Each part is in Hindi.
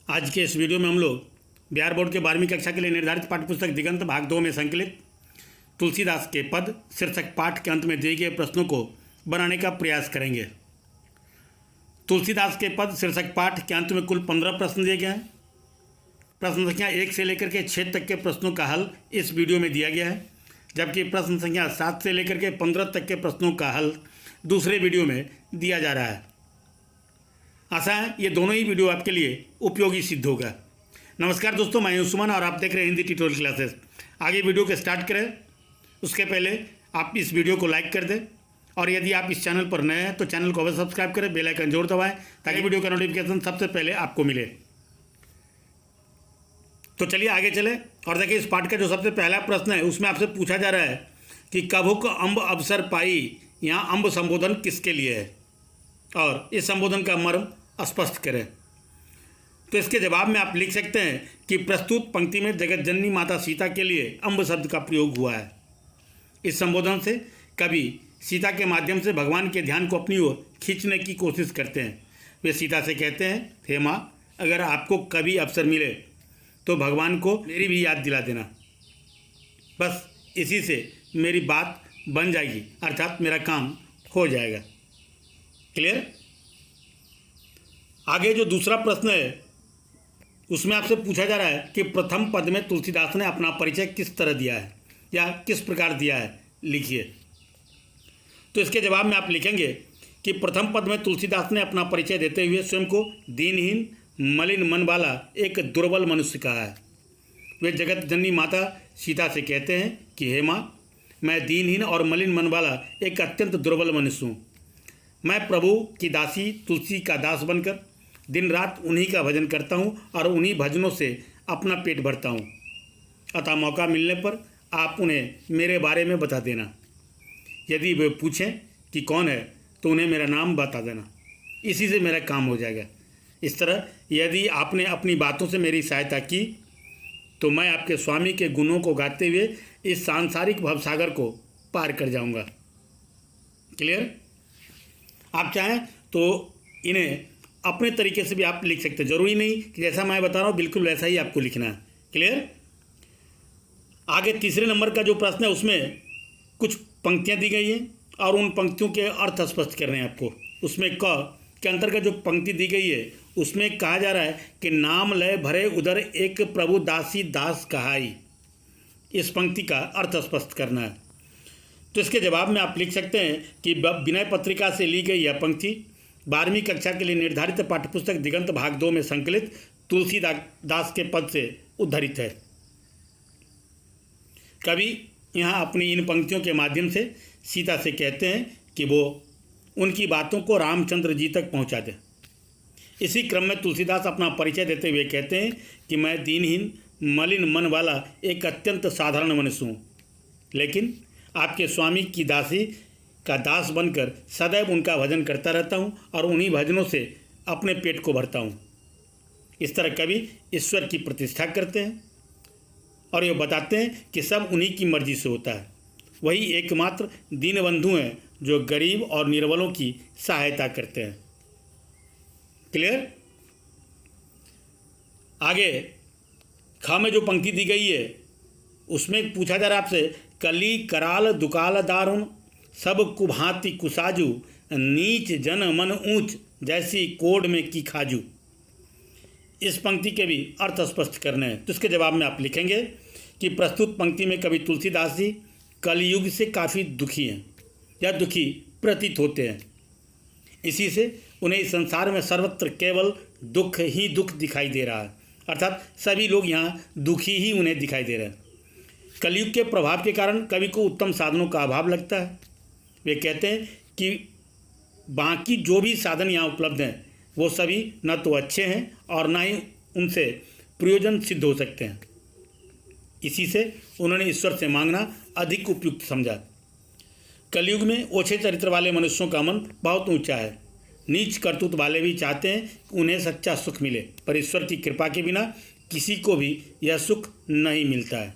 आज के इस वीडियो में हम लोग बिहार बोर्ड के 12वीं कक्षा के लिए निर्धारित पाठ्यपुस्तक दिगंत भाग 2 में संकलित तुलसीदास के पद शीर्षक पाठ के अंत में दिए गए प्रश्नों को बनाने का प्रयास करेंगे। तुलसीदास के पद शीर्षक पाठ के अंत में कुल 15 प्रश्न दिए गए हैं। प्रश्न संख्या 1 से लेकर के 6 तक के प्रश्नों का हल इस वीडियो में दिया गया है, जबकि प्रश्न संख्या 7 से लेकर के 15 तक के प्रश्नों का हल दूसरे वीडियो में दिया जा रहा है। आशा है ये दोनों ही वीडियो आपके लिए उपयोगी सिद्ध होगा। नमस्कार दोस्तों, मैं सुमन और आप देख रहे हैं हिंदी ट्यूटोरियल क्लासेस। आगे वीडियो को स्टार्ट करें उसके पहले आप इस वीडियो को लाइक कर दें, और यदि आप इस चैनल पर नए हैं तो चैनल को अवश्य सब्सक्राइब करें, बेल आइकन जरूर दबाएं ताकि वीडियो का नोटिफिकेशन सबसे पहले आपको मिले। तो चलिए आगे चले और देखिए इस पाठ का जो सबसे पहला प्रश्न है उसमें आपसे पूछा जा रहा है कि कभुक अम्ब अवसर पाई, यहाँ अम्ब संबोधन किसके लिए है और इस संबोधन का मर्म स्पष्ट करें। तो इसके जवाब में आप लिख सकते हैं कि प्रस्तुत पंक्ति में जगत जननी माता सीता के लिए अम्ब शब्द का प्रयोग हुआ है। इस संबोधन से कवि सीता के माध्यम से भगवान के ध्यान को अपनी ओर खींचने की कोशिश करते हैं। वे सीता से कहते हैं, हे माँ, अगर आपको कभी अवसर मिले तो भगवान को मेरी भी याद दिला देना, बस इसी से मेरी बात बन जाएगी, अर्थात मेरा काम हो जाएगा। क्लियर। आगे जो दूसरा प्रश्न है उसमें आपसे पूछा जा रहा है कि प्रथम पद में तुलसीदास ने अपना परिचय किस तरह दिया है या किस प्रकार दिया है, लिखिए। तो इसके जवाब में आप लिखेंगे कि प्रथम पद में तुलसीदास ने अपना परिचय देते हुए स्वयं को दीनहीन मलिन मन वाला एक दुर्बल मनुष्य कहा है। वे जगत जननी माता सीता से कहते हैं कि हे माँ, मैं दीनहीन और मलिन मन वाला एक अत्यंत दुर्बल मनुष्य हूँ। मैं प्रभु की दासी तुलसी का दास बनकर दिन रात उन्हीं का भजन करता हूँ और उन्हीं भजनों से अपना पेट भरता हूँ। अतः मौका मिलने पर आप उन्हें मेरे बारे में बता देना। यदि वे पूछें कि कौन है तो उन्हें मेरा नाम बता देना, इसी से मेरा काम हो जाएगा। इस तरह यदि आपने अपनी बातों से मेरी सहायता की तो मैं आपके स्वामी के गुणों को गाते हुए इस सांसारिक भवसागर को पार कर जाऊंगा। क्लियर। आप चाहें तो इन्हें अपने तरीके से भी आप लिख सकते हैं, जरूरी नहीं कि जैसा मैं बता रहा हूँ बिल्कुल वैसा ही आपको लिखना है। क्लियर। आगे तीसरे नंबर का जो प्रश्न है उसमें कुछ पंक्तियाँ दी गई हैं और उन पंक्तियों के अर्थ स्पष्ट करने हैं आपको। उसमें क के अंतर्गत जो पंक्ति दी गई है उसमें कहा जा रहा है कि नाम लय भरे उधर एक प्रभु दासी दास कहाई। इस पंक्ति का अर्थ स्पष्ट करना है। तो इसके जवाब में आप लिख सकते हैं कि विनय पत्रिका से ली गई यह पंक्ति 12वीं कक्षा के लिए निर्धारित पाठ्यपुस्तक दिगंत भाग 2 में संकलित तुलसीदास के पद से उद्धृत है। कवि यहाँ अपनी इन पंक्तियों के माध्यम से सीता से कहते हैं कि वो उनकी बातों को रामचंद्र जी तक पहुँचा दें। इसी क्रम में तुलसीदास अपना परिचय देते हुए कहते हैं कि मैं दीनहीन मलिन मन वाला एक अत्यंत साधारण मनुष्य हूँ, लेकिन आपके स्वामी की दासी का दास बनकर सदैव उनका भजन करता रहता हूँ और उन्हीं भजनों से अपने पेट को भरता हूँ। इस तरह कवि ईश्वर की प्रतिष्ठा करते हैं और ये बताते हैं कि सब उन्हीं की मर्जी से होता है। वही एकमात्र दीनबंधु हैं जो गरीब और निर्बलों की सहायता करते हैं। क्लियर। आगे खा में जो पंक्ति दी गई है उसमें पूछा जा रहा है आपसे, कली कराल दुकाल दारुण सब कुभांति कुसाजू नीच जन मन ऊंच जैसी कोड में की खाजू। इस पंक्ति के भी अर्थ स्पष्ट करने हैं। तो इसके जवाब में आप लिखेंगे कि प्रस्तुत पंक्ति में कवि तुलसीदास जी कलयुग से काफ़ी दुखी हैं या दुखी प्रतीत होते हैं। इसी से उन्हें इस संसार में सर्वत्र केवल दुख ही दुख दिखाई दे रहा है, अर्थात सभी लोग यहाँ दुखी ही उन्हें दिखाई दे रहे हैं। कलयुग के प्रभाव के कारण कवि को उत्तम साधनों का अभाव लगता है। वे कहते हैं कि बाकी जो भी साधन यहाँ उपलब्ध हैं वो सभी न तो अच्छे हैं और ना ही उनसे प्रयोजन सिद्ध हो सकते हैं। इसी से उन्होंने ईश्वर से मांगना अधिक उपयुक्त समझा। कलयुग में ओछे चरित्र वाले मनुष्यों का मन बहुत ऊंचा है। नीच करतूत वाले भी चाहते हैं कि उन्हें सच्चा सुख मिले, पर ईश्वर की कृपा के बिना किसी को भी यह सुख नहीं मिलता है।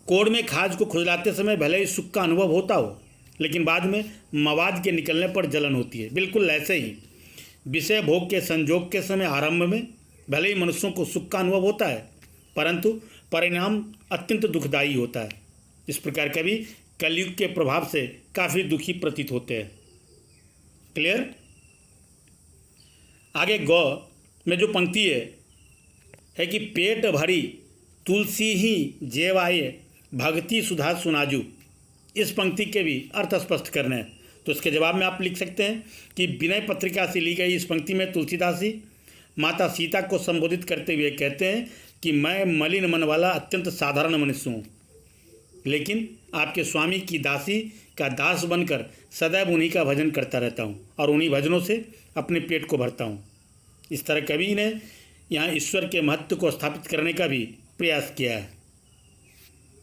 कोड़ में खाज को खुजलाते समय भले ही सुख का अनुभव होता हो, लेकिन बाद में मवाद के निकलने पर जलन होती है। बिल्कुल ऐसे ही विषय भोग के संजोग के समय आरंभ में भले ही मनुष्यों को सुख का अनुभव होता है, परंतु परिणाम अत्यंत दुखदायी होता है। इस प्रकार कवि कलयुग के प्रभाव से काफ़ी दुखी प्रतीत होते हैं। क्लियर। आगे गौ में जो पंक्ति है कि पेट भरी तुलसी ही जेवाए भक्ति सुधा सुनाजू। इस पंक्ति के भी अर्थ स्पष्ट करने हैं, तो इसके जवाब में आप लिख सकते हैं कि विनय पत्रिका से ली गई इस पंक्ति में तुलसीदास जी माता सीता को संबोधित करते हुए कहते हैं कि मैं मलिन मन वाला अत्यंत साधारण मनुष्य हूँ, लेकिन आपके स्वामी की दासी का दास बनकर सदैव उन्हीं का भजन करता रहता हूँ और उन्हीं भजनों से अपने पेट को भरता हूँ। इस तरह कवि ने यहाँ ईश्वर के महत्व को स्थापित करने का भी प्रयास किया है।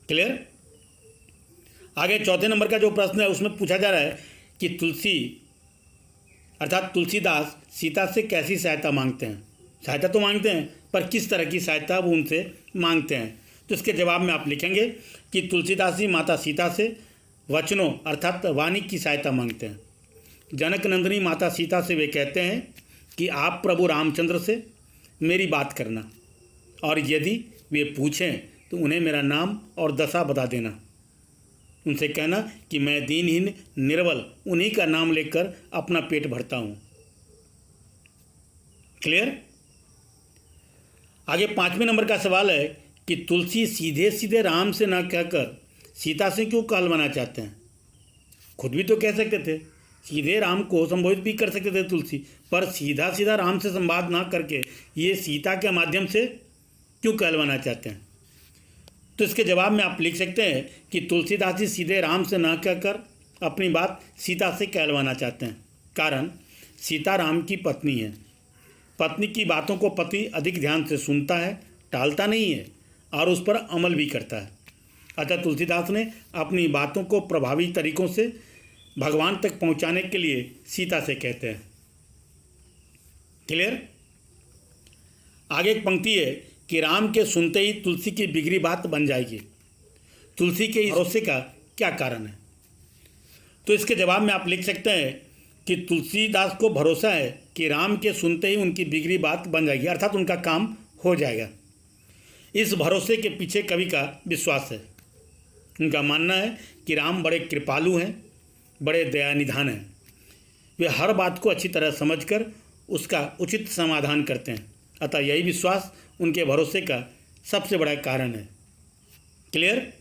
क्लियर। आगे चौथे नंबर का जो प्रश्न है उसमें पूछा जा रहा है कि तुलसी अर्थात तुलसीदास सीता से कैसी सहायता मांगते हैं। सहायता तो मांगते हैं, पर किस तरह की सहायता वो उनसे मांगते हैं, तो इसके जवाब में आप लिखेंगे कि तुलसीदास जी माता सीता से वचनों अर्थात वाणी की सहायता मांगते हैं। जनक नंदिनी माता सीता से वे कहते हैं कि आप प्रभु रामचंद्र से मेरी बात करना, और यदि वे पूछें तो उन्हें मेरा नाम और दशा बता देना। उनसे कहना कि मैं दीनहीन निर्बल उन्हीं का नाम लेकर अपना पेट भरता हूँ। क्लियर। आगे 5वें नंबर का सवाल है कि तुलसी सीधे सीधे राम से ना कहकर सीता से क्यों कहलवाना चाहते हैं। खुद भी तो कह सकते थे, सीधे राम को संबोधित भी कर सकते थे तुलसी, पर सीधा सीधा राम से संवाद ना करके ये सीता के माध्यम से क्यों कहलवाना चाहते हैं। तो इसके जवाब में आप लिख सकते हैं कि तुलसीदास जी सीधे राम से ना कहकर अपनी बात सीता से कहलवाना चाहते हैं। कारण सीता राम की पत्नी है। पत्नी की बातों को पति अधिक ध्यान से सुनता है, टालता नहीं है और उस पर अमल भी करता है। अतः तुलसीदास ने अपनी बातों को प्रभावी तरीकों से भगवान तक पहुंचाने के लिए सीता से कहते हैं। क्लियर। आगे एक पंक्ति है कि राम के सुनते ही तुलसी की बिगड़ी बात बन जाएगी। तुलसी के इस भरोसे का क्या कारण है, तो इसके जवाब में आप लिख सकते हैं कि तुलसीदास को भरोसा है कि राम के सुनते ही उनकी बिगड़ी बात बन जाएगी, अर्थात उनका काम हो जाएगा। इस भरोसे के पीछे कवि का विश्वास है। उनका मानना है कि राम बड़े कृपालु हैं, बड़े दयानिधान हैं। वे हर बात को अच्छी तरह समझकर उसका उचित समाधान करते हैं। अतः यही विश्वास उनके भरोसे का सबसे बड़ा कारण है। क्लियर।